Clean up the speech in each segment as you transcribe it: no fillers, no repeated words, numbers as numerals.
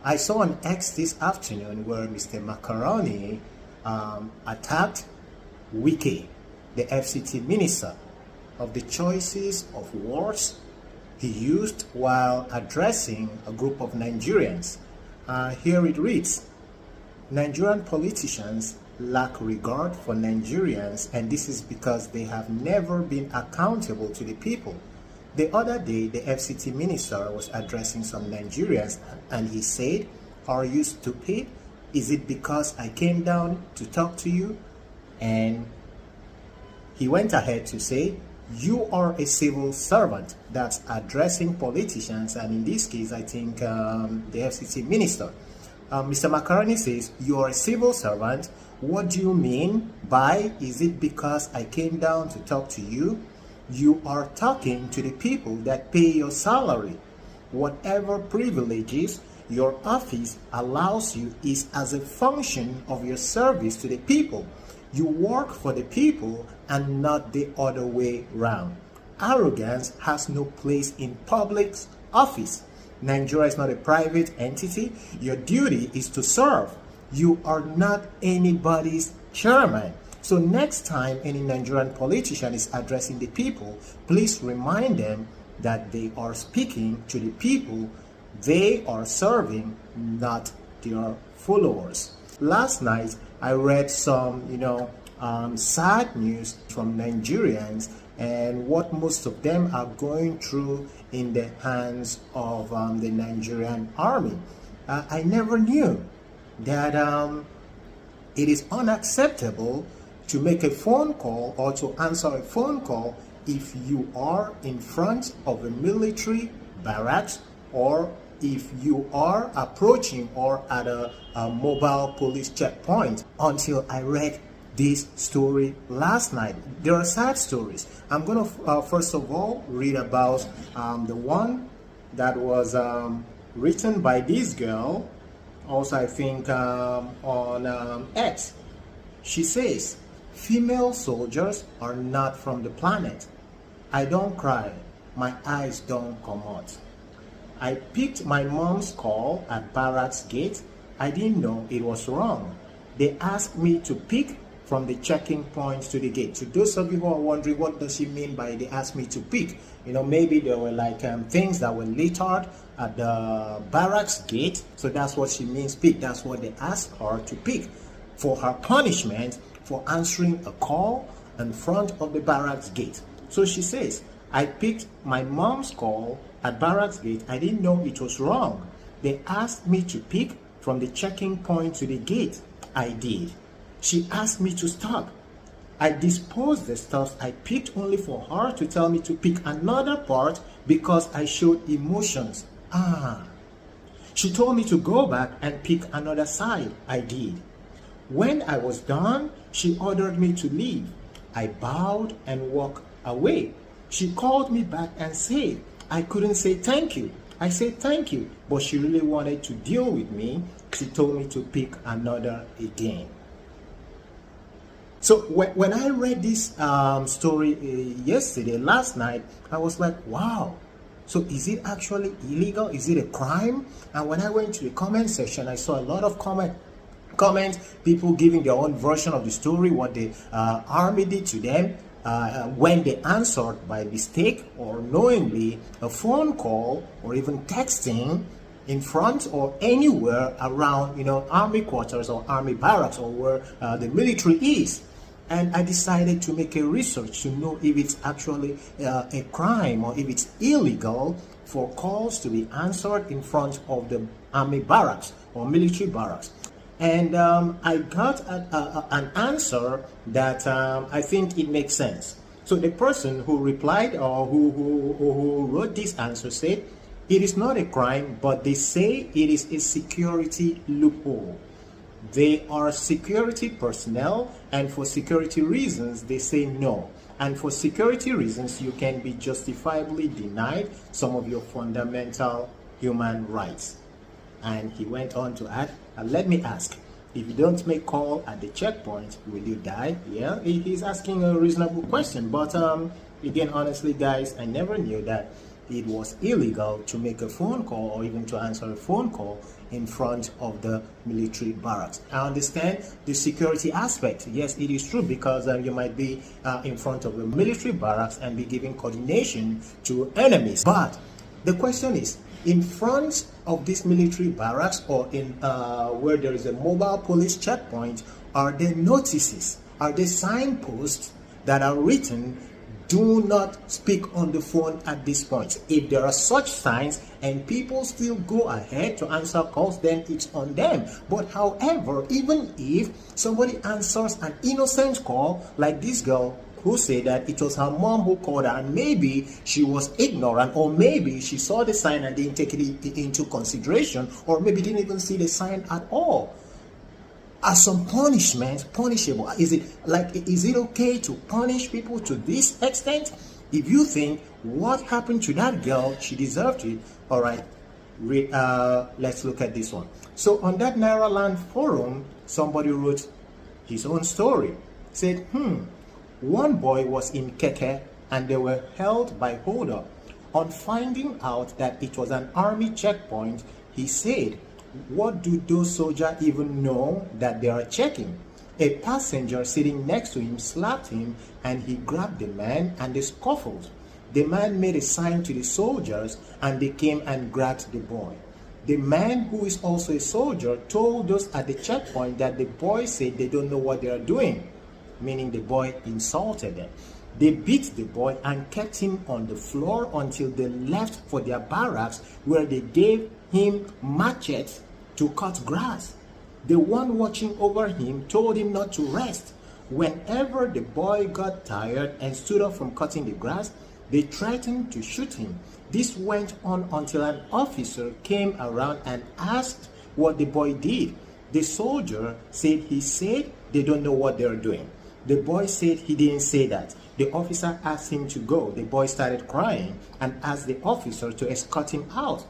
I saw on X this afternoon where Mr. Macaroni attacked Wike, the FCT minister, of the choices of words he used while addressing a group of Nigerians. Here it reads, Nigerian politicians lack regard for Nigerians, and this is because they have never been accountable to the people. The other day, the FCT minister was addressing some Nigerians, and he said, "Are you stupid? Is it because I came down to talk to you?" And he went ahead to say, "You are a civil servant." That's addressing politicians, and in this case, I think the FCT minister. Mr. Macaroni says, "You are a civil servant. What do you mean by, is it because I came down to talk to you? You are talking to the people that pay your salary. Whatever privileges your office allows you is as a function of your service to the people. You work for the people and not the other way round. Arrogance has no place in public office. Nigeria is not a private entity. Your duty is to serve. You are not anybody's chairman." So next time any Nigerian politician is addressing the people, please remind them that they are speaking to the people they are serving, not their followers. Last night, I read some, sad news from Nigerians and what most of them are going through in the hands of the Nigerian army. I never knew that it is unacceptable to make a phone call or to answer a phone call if you are in front of a military barracks or if you are approaching or at a mobile police checkpoint, until I read this story last night. There are sad stories. I'm going to first of all read about the one that was written by this girl, also I think on X. She says, "Female soldiers are not from the planet. I don't cry. My eyes don't come out. I picked my mom's call at barracks gate. I didn't know it was wrong. They asked me to pick from the checking points to the gate." To those of you who are wondering what does she mean by they asked me to pick, maybe there were like things that were littered at the barracks gate. So that's what she means, pick. That's what they asked her to pick for her punishment for answering a call in front of the barracks gate. So she says, "I picked my mom's call at barracks gate. I didn't know it was wrong. They asked me to pick from the checking point to the gate. I did. She asked me to stop. I disposed the stuff I picked only for her to tell me to pick another part because I showed emotions. She told me to go back and pick another side. I did. When I was done, she ordered me to leave. I bowed and walked away. She called me back and said I couldn't say thank you. I said thank you, but she really wanted to deal with me. She told me to pick another again." So when I read this story last night, I was like, wow. So is it actually illegal? Is it a crime? And when I went to the comment section, I saw a lot of comments, people giving their own version of the story, what the army did to them when they answered by mistake or knowingly a phone call or even texting in front or anywhere around army quarters or army barracks or where the military is. And I decided to make a research to know if it's actually a crime or if it's illegal for calls to be answered in front of the army barracks or military barracks. And I got an answer that I think it makes sense. So the person who replied or who wrote this answer said, "It is not a crime, but they say it is a security loophole. They are security personnel, and for security reasons, they say no. And for security reasons, you can be justifiably denied some of your fundamental human rights." And he went on to add, "Let me ask, if you don't make call at the checkpoint, will you die?" Yeah, he's asking a reasonable question. But again, honestly, guys, I never knew that it was illegal to make a phone call or even to answer a phone call in front of the military barracks. I understand the security aspect. Yes, it is true, because you might be in front of the military barracks and be giving coordination to enemies. But the question is, in front of this military barracks or in where there is a mobile police checkpoint, are there notices, are there signposts that are written, do not speak on the phone at this point? If there are such signs and people still go ahead to answer calls, then it's on them. But however, even if somebody answers an innocent call, like this girl who said that it was her mom who called her, and maybe she was ignorant, or maybe she saw the sign and didn't take it into consideration, or maybe didn't even see the sign at all. Are some punishments punishable? Is it okay to punish people to this extent? If you think what happened to that girl, she deserved it, all right, let's look at this one. So on that Nairaland forum, somebody wrote his own story. Said, one boy was in Keke and they were held by holdup. On finding out that it was an army checkpoint, he said, what do those soldiers even know that they are checking? A passenger sitting next to him slapped him and he grabbed the man and they scuffled. The man made a sign to the soldiers and they came and grabbed the boy. The man, who is also a soldier, told us at the checkpoint that the boy said they don't know what they are doing, meaning the boy insulted them. They beat the boy and kept him on the floor until they left for their barracks, where they gave him machetes to cut grass. The one watching over him told him not to rest. Whenever the boy got tired and stood up from cutting the grass, they threatened to shoot him. This went on until an officer came around and asked what the boy did. The soldier said he said they don't know what they're doing. The boy said he didn't say that. The officer asked him to go. The boy started crying and asked the officer to escort him out.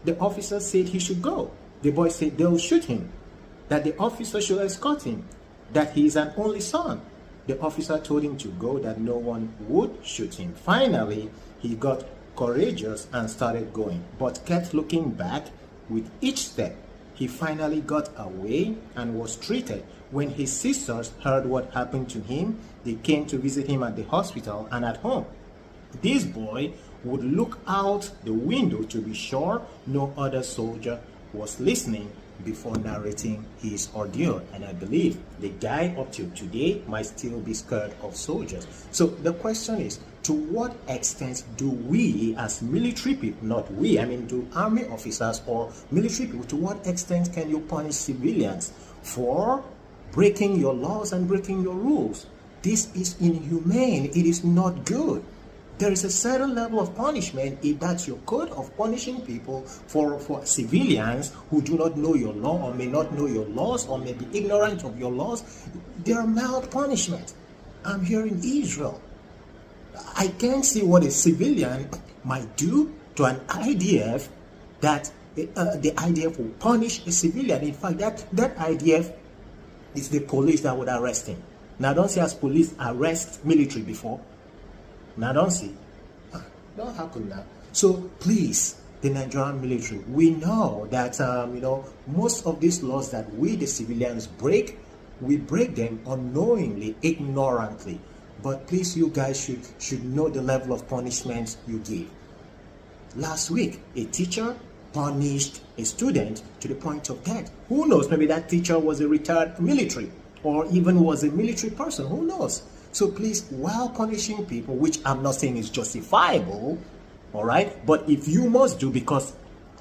The officer said he should go. The boy said they'll shoot him, that the officer should escort him, that he is an only son. The officer told him to go, that no one would shoot him. Finally, he got courageous and started going, but kept looking back with each step. He finally got away and was treated. When his sisters heard what happened to him, they came to visit him at the hospital and at home. This boy would look out the window to be sure no other soldier was listening before narrating his ordeal. And I believe the guy up till today might still be scared of soldiers. So the question is, to what extent do we as military people, not we, I mean do army officers or military people, to what extent can you punish civilians for breaking your laws and breaking your rules? This is inhumane. It is not good. There is a certain level of punishment, if that's your code of punishing people for civilians who do not know your law or may not know your laws or may be ignorant of your laws. There are mild punishment. I'm here in Israel. I can't see what a civilian might do to an IDF that the IDF will punish a civilian. In fact, that IDF is the police that would arrest him. Now, don't see as police arrest military before. Now, don't see. Don't happen now. So, please, the Nigerian military, we know that, most of these laws that we, the civilians, break, we break them unknowingly, ignorantly. But please, you guys should know the level of punishment you give. Last week, a teacher punished a student to the point of death. Who knows? Maybe that teacher was a retired military or even was a military person. Who knows? So please, while punishing people, which I'm not saying is justifiable, all right, but if you must do, because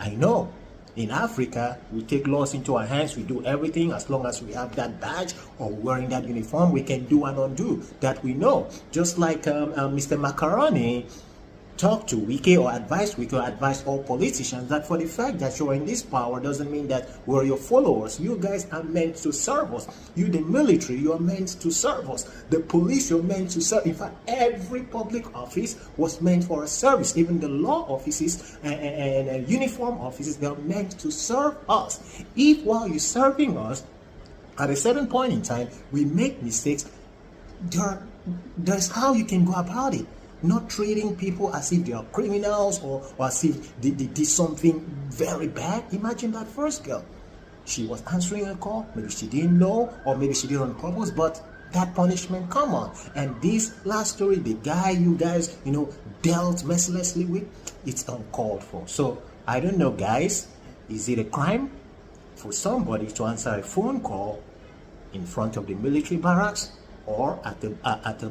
I know in Africa, we take laws into our hands, we do everything as long as we have that badge or wearing that uniform, we can do and undo. That we know. Just like Mr. Macaroni talk to Wike or advise Wike or advise all politicians that for the fact that you're in this power doesn't mean that we're your followers. You guys are meant to serve us. You, the military, you're meant to serve us. The police, you're meant to serve. In fact, every public office was meant for a service. Even the law offices and uniform offices, they're meant to serve us. If while you're serving us, at a certain point in time, we make mistakes, there's how you can go about it. not treating people as if they are criminals or as if they did something very bad. Imagine that first girl. She was answering a call, maybe she didn't know, or maybe she did it on purpose, but that punishment, come on. And this last story, the guy you guys, dealt mercilessly with, it's uncalled for. So I don't know, guys, is it a crime for somebody to answer a phone call in front of the military barracks or at the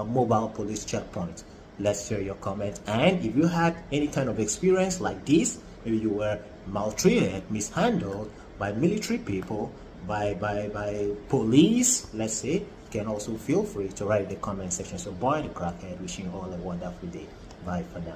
mobile police checkpoint? Let's hear your comments. And if you had any kind of experience like this, maybe you were maltreated, mishandled by military people, by police, let's say, you can also feel free to write in the comment section. So boy, the crackhead, wishing you all a wonderful day. Bye for now.